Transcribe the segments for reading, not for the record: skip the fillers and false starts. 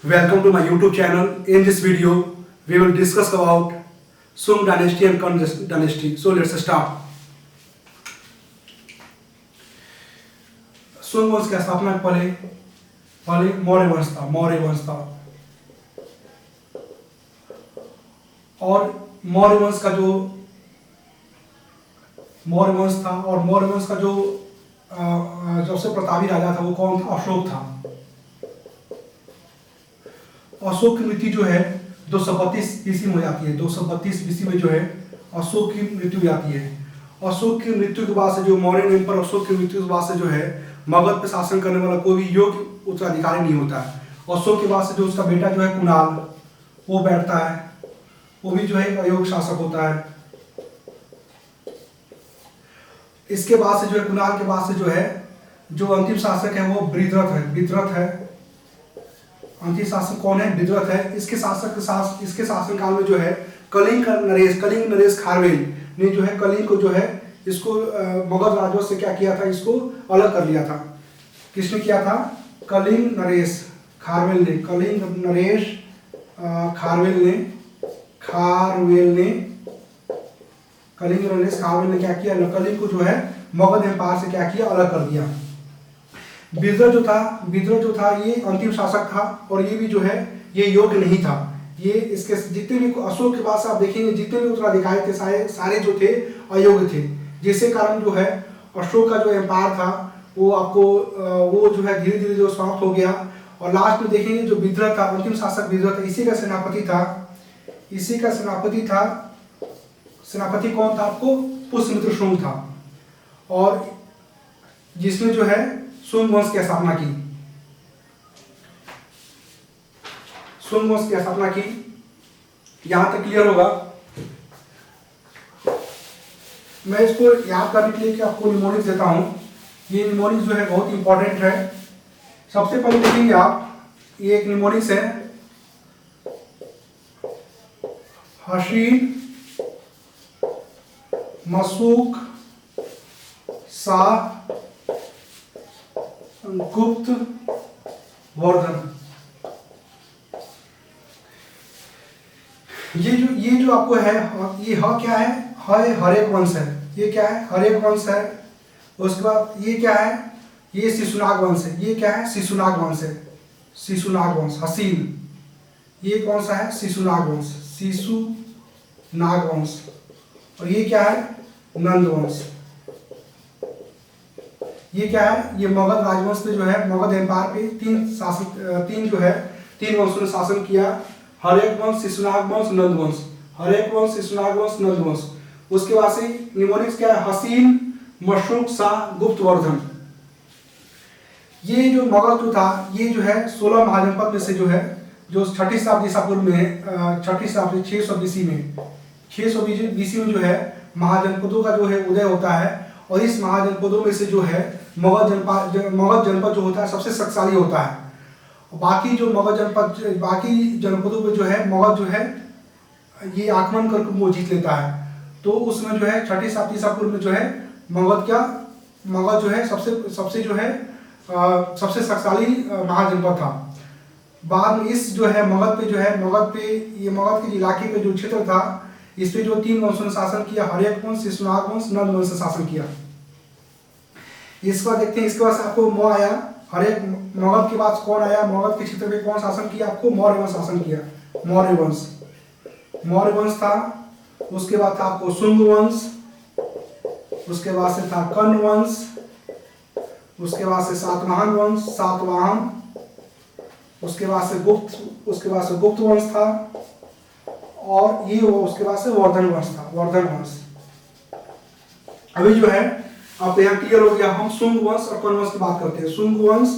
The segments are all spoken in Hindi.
Welcome to my YouTube channel. In this video, we will discuss about Sung dynasty and Kan dynasty. So let's start. सुंग वंश की स्थापना पहले मौर्य वंश था और मौर्य वंश का जो सबसे प्रतापी राजा था वो कौन था? अशोक था। अशोक की मृत्यु जो है 232 ईस्वी में हो जाती है। 232 ईस्वी में जो है अशोक की मृत्यु हो जाती है। अशोक की मृत्यु के बाद से जो मौर्य एम्पर अशोक की मृत्यु के बाद से जो है मगध पे शासन करने वाला कोई भी योग्य उत्तराधिकारी नहीं होता है। अशोक के बाद से जो उसका बेटा जो है कुणाल वो बैठता है, वो भी जो है एक अयोग्य शासक होता है। इसके बाद से जो है कुणाल के बाद से जो है जो अंतिम शासक है वो विद्रथ है। अंतिम शासक कौन है? विद्रथ है। इसके शासनकाल में जो है कलिंग नरेश खारवेल ने जो है कलिंग को जो है इसको मगध राज्यों से क्या किया था? इसको अलग कर लिया था। किसने किया था? कलिंग नरेश खारवेल ने क्या किया? कलिंग को जो है मगध एम्पायर से क्या किया? अलग कर दिया। विद्रथ जो था ये अंतिम शासक था और ये भी जो है ये योग्य नहीं था। ये इसके जितने भी अशोक के बाद से आप देखेंगे जितने भी उत्तराधिकारी थे सारे जो थे अयोग्य थे, जिसके कारण जो है अशोक का जो एम्पायर था वो जो है धीरे धीरे जो समाप्त हो गया। और लास्ट में देखेंगे जो विद्रथ था, अंतिम शासक विद्रथ था, इसी का सेनापति कौन था? आपको पुष्यमित्र शुंग था और जिसने जो है सुंग वंश की स्थापना की। यहां तक क्लियर होगा। मैं इसको याद करने के लिए कि आपको निमोनिक्स देता हूं। ये निमोनिक्स जो है बहुत इंपॉर्टेंट है। सबसे पहले देखेंगे आप, ये एक निमोनिक्स है हसीन, मसूक, शाह, गुप्त, वर्धन। ये जो आपको है ये क्या है? हरेक वंश है। ये क्या है? हरेक वंश है। उसके बाद ये क्या है? ये शिशुनाग वंश है। ये क्या है? शिशुनाग वंश। हसीन ये कौन सा है? शिशुनाग वंश। और ये क्या है? नंद वंश। ये क्या है? ये मगध राजवंश ने जो है मगध एम्पायर पे तीन वंशों ने शासन किया। हरेक वंश, शिशुनाग वंश, नंद वंश। उसके बाद से निमोनिक्स क्या है? हसीन, मशरूक, शाह, गुप्त, वर्धन। ये जो मगध जो था ये जो है 16 महाजनपद में से जो है जो 6ठी शताब्दी ईसा पूर्व में 600 BC में जो है महाजनपदों का जो है उदय होता है। और इस महाजनपदों में से जो है मगध जनपद जो होता है सबसे शक्तिशाली होता है। बाकी जनपदों पे जो है मगध जो है ये आक्रमण करके वो जीत लेता है। तो उसमें जो है 6ठी शताब्दी ईसा पूर्व में जो है मगध जो है सबसे शक्तिशाली महाजनपद था। बाद में इस जो है मगध के इलाके पे जो क्षेत्र था इस पे जो 3 वंशों ने शासन किया, हरेक वंश, शिशुनाग वंश, नंद वंश ने शासन किया। इसके बाद देखते हैं, इसके बाद आपको आया हरेक मगध के बाद कौन आया? मगध के क्षेत्र में कौन शासन किया? आपको मौर्य वंश शासन किया। मौर्य वंश था। उसके बाद था आपको सुंग वंश, उसके बाद से था कर्ण वंश, उसके बाद से सातवाहन, उसके बाद से गुप्त वंश था और ये उसके बाद से वर्धन वंश। अभी जो है आप यहाँ क्लियर हो गया। हम सुंग वंश और कर्ण वंश की बात करते हैं। सुंग वंश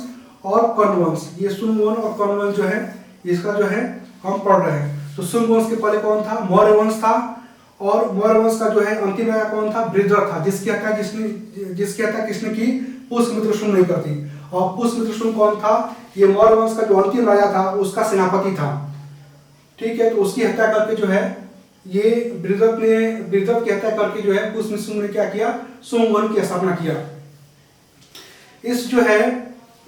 और कर्ण वंश, ये सुंग वंश और कर्ण वंश जो है इसका जो है हम पढ़ रहे हैं। तो सुंग वंश के पहले कौन था? मौर्य वंश था। और मौर्य वंश का जो है अंतिम राजा कौन था? विद्रथ था, जिसकी हत्या किसने की? पुष्यमित्र शुंग नहीं करती। और पुष्यमित्र शुंग कौन था? ये मौर्य वंश का जो अंतिम राजा था उसका सेनापति था। ठीक है, तो उसकी हत्या करके जो है ये विद्रथ की हत्या करके जो है पुष्यमित्र शुंग ने क्या किया? सुंग वंश की स्थापना किया। इस जो है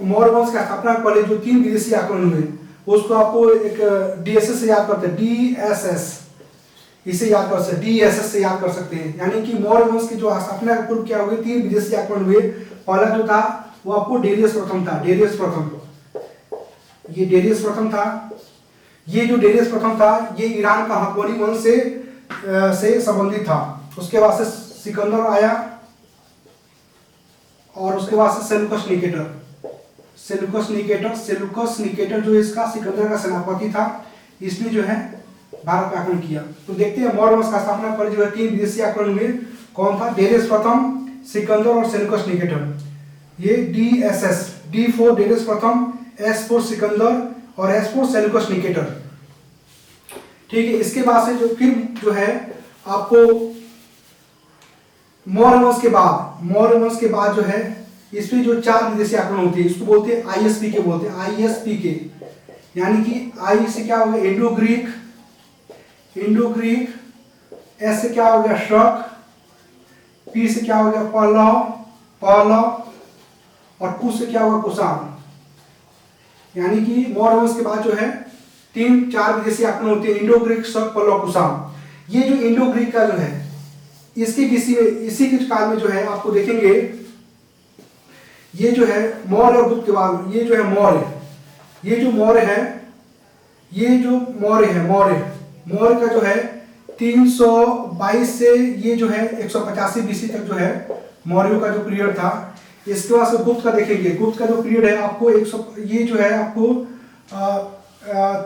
मौर्य वंश की स्थापना के पहले जो 3 विदेशी आक्रमण हुए उसको आपको एक DSS से याद करते हैं, DSS, इसे याद कर सकते, DSS से याद कर सकते हैं। यानी कि मौर्य वंश की जो स्थापना का पूर्व क्या हुई, 3 विदेशी आक्रमण हुए। पहला जो था वो आपको डेरियस प्रथम था, डेरियस प्रथम, ये डेरियस प्रथम था। ये जो डेरियस प्रथम था ये ईरान का हकमनी वंश से संबंधित था। उसके बाद से सिकंदर आया और उसके बाद से सेल्यूकस निकेटर, सेल्यूकस निकेटर जो इसका सिकंदर का सेनापति था, इसने जो है भारत पे आक्रमण किया। तो देखते हैं मौर्य वंश का स्थापना पर जो है 3 विदेशी आक्रमण हुए। कौन था? डेरियस प्रथम, सिकंदर और सेल्यूकस निकेटर। ये DSS, D फॉर डेरियस प्रथम, S फॉर सिकंदर और S फॉर सेल्यूकस निकेटर। ठीक है, इसके बाद से जो फिर जो है आपको मौर्य वंश के बाद जो है इसमें जो 4 विदेशी आक्रमण होते हैं, इसको बोलते हैं ISPK, बोलते हैं ISPK। यानी कि I से क्या हो गया? इंडो ग्रीक, S से क्या हो गया? शक, P से क्या हो गया? पहलव, और कु से क्या होगा? कुषाण। यानी कि मौर्य वंश के बाद जो है 3-4 विदेशी आक्रमण होते हैं, इंडो ग्रीक, शक, पहलव, कुषाण। ये जो इंडो ग्रीक का जो है इसी के काल में जो है आपको देखेंगे, ये जो है मौर्य और गुप्त के बाद ये जो है मौर्य का जो है 322 से ये जो है 185 BC तक जो है मौर्यों का जो पीरियड था। इसके बाद से गुप्त का देखेंगे, गुप्त का जो पीरियड है आपको ये जो है आपको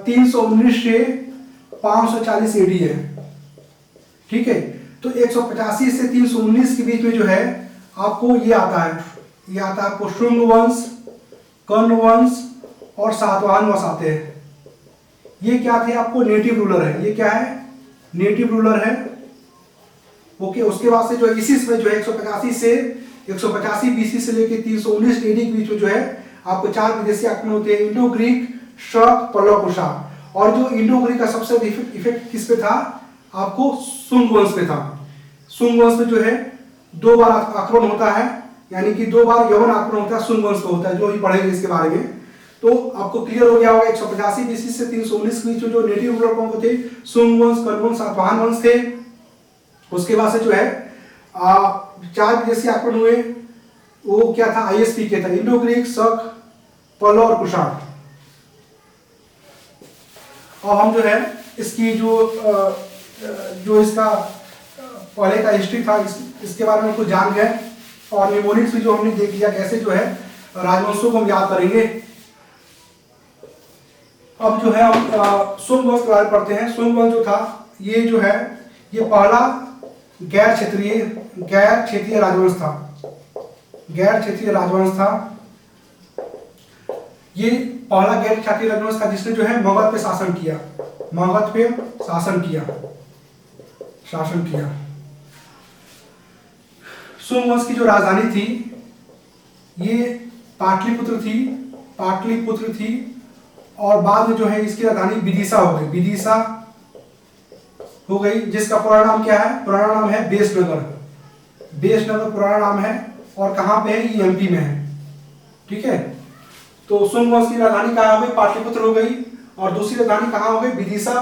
319 से 540 AD है। ठीक है, तो 185 से 319 के बीच में जो है आपको ये आता है आपको शुंग वंश, कर्ण वंश और सातवाहन वंश आते हैं। ये क्या थे? आपको नेटिव रूलर है। ये क्या है? नेटिव रूलर है। ओके, उसके बाद से जो है इसी समय जो है 185 BC से लेके 319 AD के बीच में जो है आपको 4 विदेशी आक्रमण होते हैं, इंडो ग्रीक, शक, पल्लव, कुषाण। और जो इंडो ग्रीक का सबसे इफेक्ट किस पे था? आपको शुंग वंश पे था। शुंग वंश में जो है 2 बार आक्रमण होता है, यानी कि 2 बार यवन आक्रमण होता है, शुंग वंश को होता है, जो अभी पढ़ेंगे इसके बारे में। तो आपको क्लियर हो गया होगा 185 BC से 319 के बीच में जो नेटिव रूलर कौन थे? शुंग वंश, कर्ण वंश, सातवाहन वंश थे। उसके बाद से जो है 4 विदेशी आक्रमण हुए, वो क्या था? ISPK था, इंडो ग्रीक, शक, पल्लव और कुषाण। और हम जो है इसकी जो इसका पहले का हिस्ट्री था इसके बारे में कुछ जान गए, और निमोनिक्स भी जो हमने देख लिया कैसे जो है राजवंशों को हम याद करेंगे। अब जो है हम शुंग वंश के बारे में पढ़ते हैं। शुंग वंश जो था ये जो है ये पहला गैर क्षेत्रीय राजवंश था। ये पहला गैर क्षेत्रीय राजवंश था जिसने जो है मगध पे शासन किया। शुंग वंश की जो राजधानी थी ये पाटलिपुत्र थी, और बाद में जो है इसकी राजधानी विदिशा हो गई, जिसका पुराना नाम क्या है? पुराना नाम है बेसनगर पुराना नाम है, और कहाँ पे है? ये MP में है। ठीक है, तो शुंग वंश की राजधानी कहाँ हो गई? पाटलिपुत्र हो गई, और दूसरी राजधानी कहाँ हो गई? विदिशा,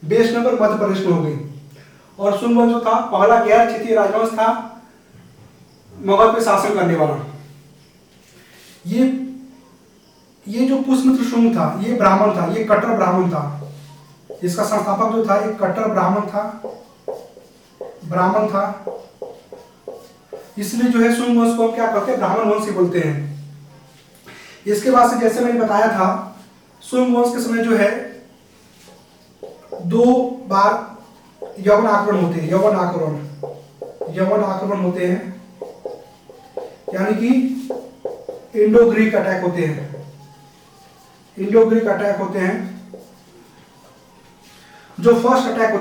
बेसनगर मध्य प्रदेश में हो गई। और शुंग वंश जो था पहला गैर क्षेत्रीय राजवंश था मगध पे शासन करने वाला। ये जो पुष्यमित्र शुंग था ये ब्राह्मण था, ये कट्टर ब्राह्मण था। इसका संस्थापक जो था एक कट्टर ब्राह्मण था, इसलिए जो है शुंग वंश को क्या कहते हैं? ब्राह्मण वंश ही बोलते हैं। इसके बाद से जैसे मैंने बताया था शुंग वंश के समय जो है 2 बार यवन आक्रमण होते हैं, यानी कि इंडो ग्रीक अटैक होते हैं। जो फर्स्ट अटैक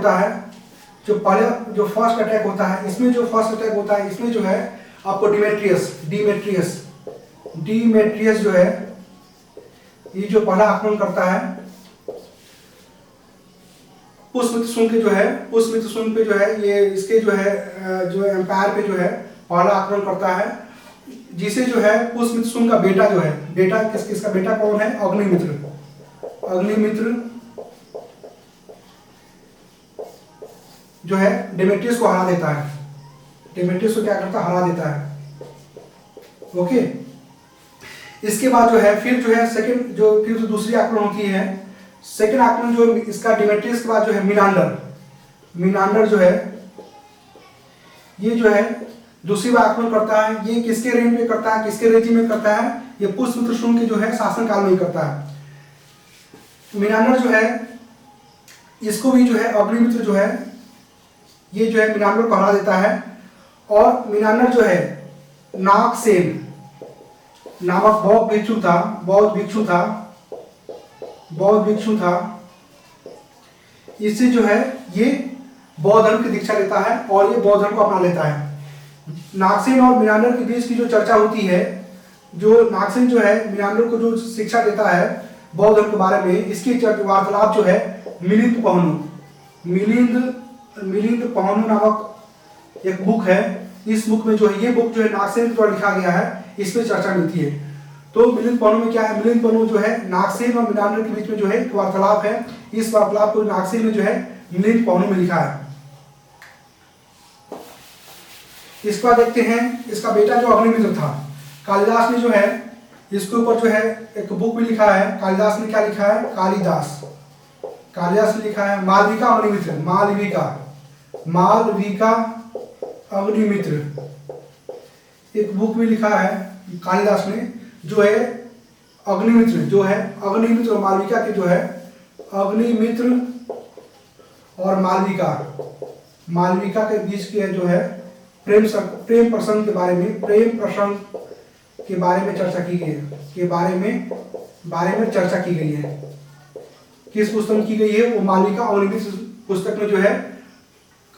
होता है इसमें जो है आपको डिमेट्रियस जो है ये जो पहला आक्रमण करता है पुष्यमित्र शुंग पे जो है ये इसके जो है जो एम्पायर पे जो है पहला आक्रमण करता है, जिसे जो है पुष्यमित्र शुंग का बेटा जो है किसका बेटा कौन है? अग्निमित्र जो है डेमेट्रियस को हरा देता है, डेमेट्रियस को क्या करता है, हरा देता है। ओके, इसके बाद जो है फिर जो है सेकंड जो फिर जो दूसरी आक्रमण होती है, सेकंड आक्रमण जो इसका डेमेट्रियस के बाद जो है मिनांडर, मिनांडर जो है ये जो है दूसरी बार आक्रमण करता है। ये किसके रेंज में करता है, किसके रेजिम में करता है, ये पुष्यमित्र शुंग के जो है शासन काल में ही करता है। मिनांडर जो है इसको भी जो है अग्निमित्र जो है ये जो है मिनांडर को हरा देता है। और मिनांडर जो है नागसेन नामक बौद्ध भिक्षु था, बौद्ध भिक्षु था, इससे जो है ये बौद्ध धर्म की दीक्षा लेता है और ये बौद्ध धर्म को अपना लेता है। नागसेन और मिनांडर के बीच की जो चर्चा होती है, जो नागसेन जो है मिनांडर को जो शिक्षा देता है बौद्ध धर्म के बारे में, इसकी वार्तालाप जो है मिलिंद पहनु नामक एक बुक है। इस बुक में जो है ये बुक जो है नागसेन के द्वारा लिखा गया है, इसमें चर्चा मिलती है। तो मिलिंद पहनु में क्या है, मिलिंद पहनु जो है नागसेन और मिनांडर के बीच में जो है एक वार्तालाप है। इस वार्तालाप को नागसेन में जो है मिलिंद पहनु में लिखा है। इसके बाद देखते हैं इसका बेटा जो अग्निमित्र था, कालिदास ने जो है इसके ऊपर जो है एक बुक भी लिखा है। कालिदास ने क्या लिखा है, कालिदास ने लिखा है मालविका अग्निमित्र, मालविका अग्निमित्र एक बुक भी लिखा है कालिदास ने, जो है अग्निमित्र और मालविका के जो है अग्निमित्र और मालविका के बीच के जो है प्रेम प्रसंग के बारे में चर्चा की गई है, बारे में चर्चा की गई है। किस पुस्तक में की गई है, वो मालविका अग्निमित्र पुस्तक में जो है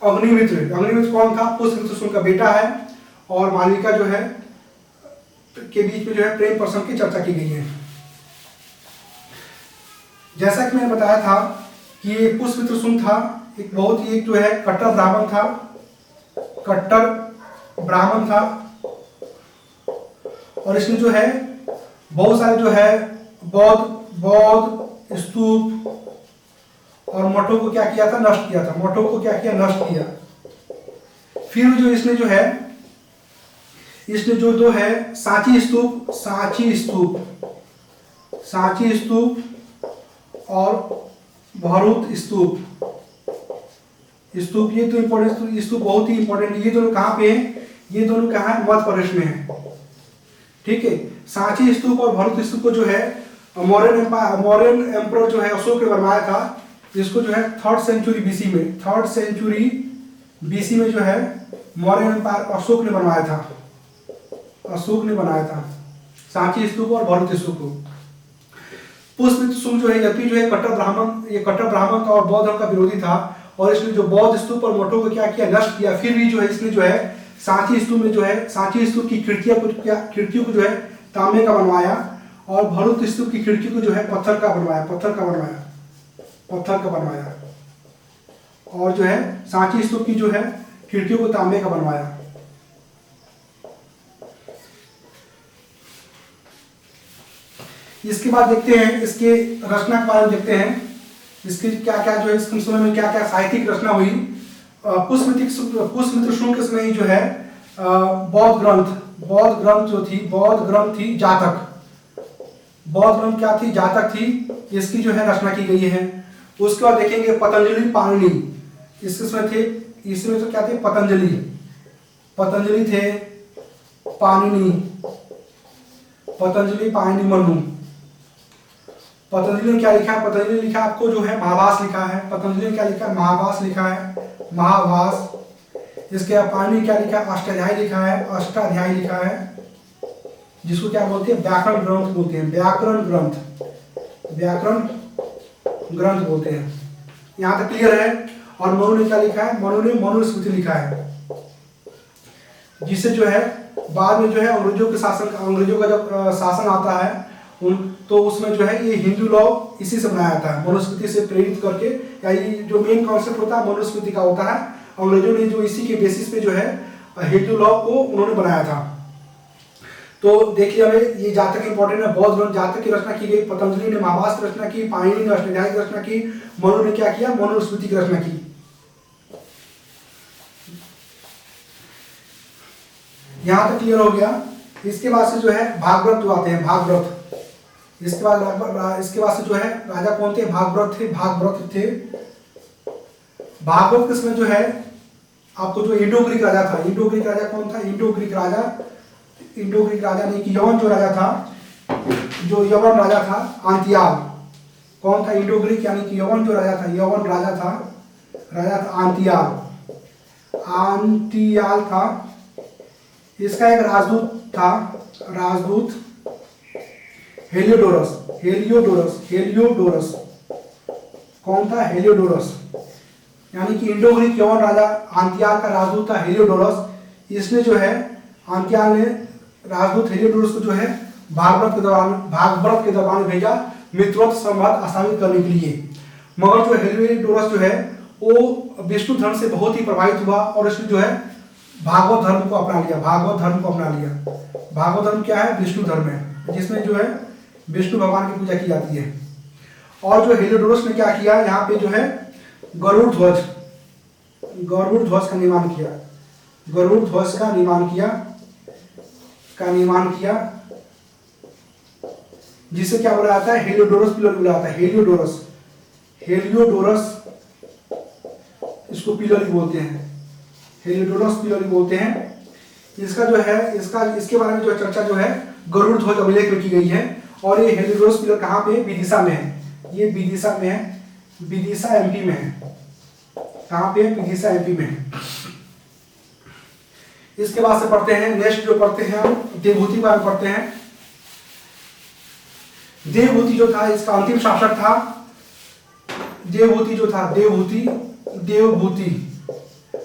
अग्निमित्र कौन था, पुष्यमित्र शुंग का बेटा है और मालविका जो है के बीच में जो है प्रेम प्रसंग की चर्चा की गई है। जैसा कि मैंने बताया था कि ये पुष्यमित्र शुंग था एक बहुत ही जो है कट्टर ब्राह्मण था और इसने जो है बहुत सारे जो है बौद्ध स्तूप और मठों को क्या किया था, नष्ट किया था। मठों को क्या किया, नष्ट किया। फिर जो इसने जो है सांची स्तूप और भरूच स्तूप, ये तो इम्पोर्टेंट स्तूप बहुत ही इंपॉर्टेंट। ये दोनों कहाँ पे हैं, ये दोनों कहाँ है, मध्य प्रदेश में है। ठीक है, सांची स्तूप और भरूच स्तूप को जो है मौर्यन एम्परर जो है अशोक ने बनवाया था। इसको जो है 3rd सेंचुरी बीसी में जो है मौर्य एम्पायर अशोक ने बनाया था सांची स्तूप और भरूच स्तूप को। पुष्यमित्र शुंग जो है यद्यपि जो है कट्टर ब्राह्मण का और बौद्ध धर्म का विरोधी था और इसने जो बौद्ध स्तूप और मठों को क्या किया, नष्ट किया। फिर भी जो है इसने जो है सांची स्तूप की खिड़कियों को जो है तांबे का बनवाया और भरूच स्तूप की खिड़की को जो है पत्थर का बनवाया और जो है सांची स्तूप की जो है खिड़कियों को तांबे का बनवाया। इसके बाद देखते हैं इसके रचना के बारे में देखते हैं, इसके क्या क्या जो है इस समय में क्या क्या साहित्यिक रचना हुई। पुष्यमित्र शुंग के समय ही जो है बौद्ध ग्रंथ थी जातक। बौद्ध ग्रंथ क्या थी, जातक थी, इसकी जो है रचना की गई है। उसके बाद देखेंगे पतंजलि पाणिनि, इसमें तो क्या थे, पतंजलि थे, पाणिनि मनु। पतंजलि ने क्या लिखा है, पतंजलि लिखा आपको जो है महाभास लिखा है। पतंजलि ने क्या लिखा है, महाभास लिखा है, महाभास। इसके बाद पाणिनि क्या लिखा है, अष्टाध्यायी लिखा है, जिसको क्या बोलते हैं, व्याकरण ग्रंथ बोलते हैं, व्याकरण ग्रंथ बोलते हैं। यहाँ तक क्लियर है। और मनु ने क्या लिखा है, मनु ने मनुस्मृति लिखा है, जिससे जो है बाद में जो है अंग्रेजों का जब शासन आता है तो उसमें जो है ये हिंदू लॉ इसी से बनाया था, मनुस्मृति से प्रेरित करके। या ये जो मेन कॉन्सेप्ट होता है मनुस्मृति का होता है, अंग्रेजों ने जो इसी के बेसिस पे जो है हिंदू लॉ को उन्होंने बनाया था। तो देखिए हमें ये जातक इंपॉर्टेंट है। बौद्ध ग्रंथ जातक की रचना की गई, पतंजलि ने महाभाष्य की रचना की, पाणिनि ने अष्टाध्यायी की रचना की, मनु ने क्या किया, मनुस्मृति की रचना की। यहां तक क्लियर हो गया। इसके बाद से जो है भागवत जो आते हैं, भागवत। इसके बाद से जो है राजा कौन थे, भागवत थे। भागवत किसमें जो है आपको जो इंडो ग्रीक राजा था, इंडो ग्रीक राजा कौन था, इंडो ग्रीक राजा नहीं कि यवन जो राजा था, जो यवन राजा था आंतियाल। कौन था, इंडो ग्रीक यानी कि यवन जो राजा था, यवन राजा था आंतियाल था। इसका एक राजदूत हेलियोडोरस। कौन था, हेलियोडोरस। यानी कि इंडो ग्रीक यवन राजा आंतियाल का राजदूत था हेलियोडोरस। इसने जो है आंतियाल ने राजदूत हेलियोडोरस को जो है भागवत के दरबार में भेजा मित्रवत संवाद स्थापित करने के लिए। मगर जो हेलियोडोरस जो है वो विष्णु धर्म से बहुत ही प्रभावित हुआ और इसने जो है भागवत धर्म को अपना लिया। भागवत धर्म क्या है, विष्णु धर्म है, जिसमें जो है विष्णु भगवान की पूजा की जाती है। और जो हेलियोडोरस ने क्या किया, यहाँ पे जो है गरुड़ ध्वज का निर्माण किया, जिसे क्या बोला जाता है, हेलियोडोरस पिलर बोला जाता है। हेलियोडोरस इसको पिलर बोलते हैं। इसका जो है इसके बारे में जो चर्चा जो है गरुड़ ध्वज अभिलेख में की गई है। और ये हेलियोडोरस पिलर कहाँ पे, विदिशा में है। ये विदिशा में है, विदिशा एमपी में है। कहाँ पे, विदिशा एमपी में है। इसके बाद से पढ़ते हैं, नेक्स्ट जो पढ़ते हैं हम देवभूति बारे में पढ़ते हैं। देवभूति जो था इसका अंतिम शासक था।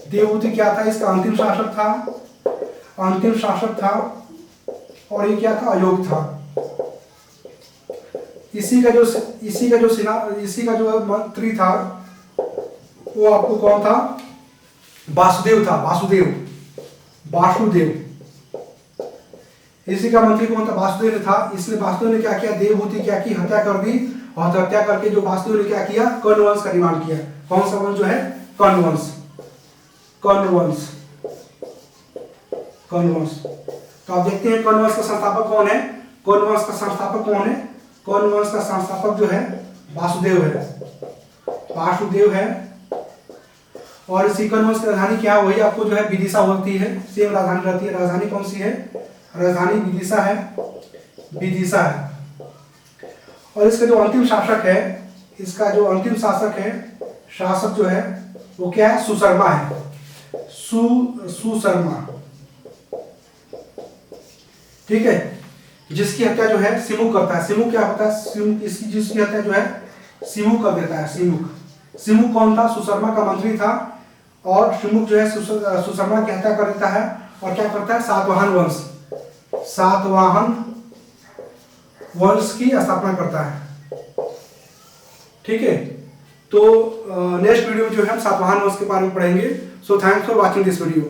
देवभूति क्या था, इसका अंतिम शासक था। और ये क्या था, अयोग था। इसी का जो मंत्री था वो आपको कौन था, वासुदेव था। इसी का मंत्री कौन था, वासुदेव था। इसलिए वासुदेव ने क्या किया, देवभूति क्या की, हत्या कर दी। और हत्या करके जो वासुदेव ने क्या किया, कर्ण वंश का निर्माण किया। कौन सा वंश जो है, कर्ण वंश। तो आप देखते हैं कर्ण वंश का संस्थापक कौन है। कर्ण वंश का संस्थापक जो है वासुदेव है। और इसी कर्ण वंश की राजधानी क्या है, वही आपको जो है विदिशा होती है, सेम राजधानी रहती है। राजधानी कौन सी है, राजधानी विदिशा है। और इसका जो अंतिम शासक है, शासक जो है वो क्या है, सुशर्मा है। सुशर्मा, ठीक है। जिसकी हत्या जो है सिमुक करता है। सिमुक क्या होता है, जिसकी हत्या जो है सिमुक कर देता है। सिमुक कौन था, सुशर्मा का मंत्री था। और सिमुक जो है सुशर्मा की हत्या कर देता है। और क्या करता है, सातवाहन वंश की स्थापना करता है। ठीक है, तो नेक्स्ट वीडियो में जो है हम सातवाहन वंश के बारे में पढ़ेंगे। So thanks for watching this video.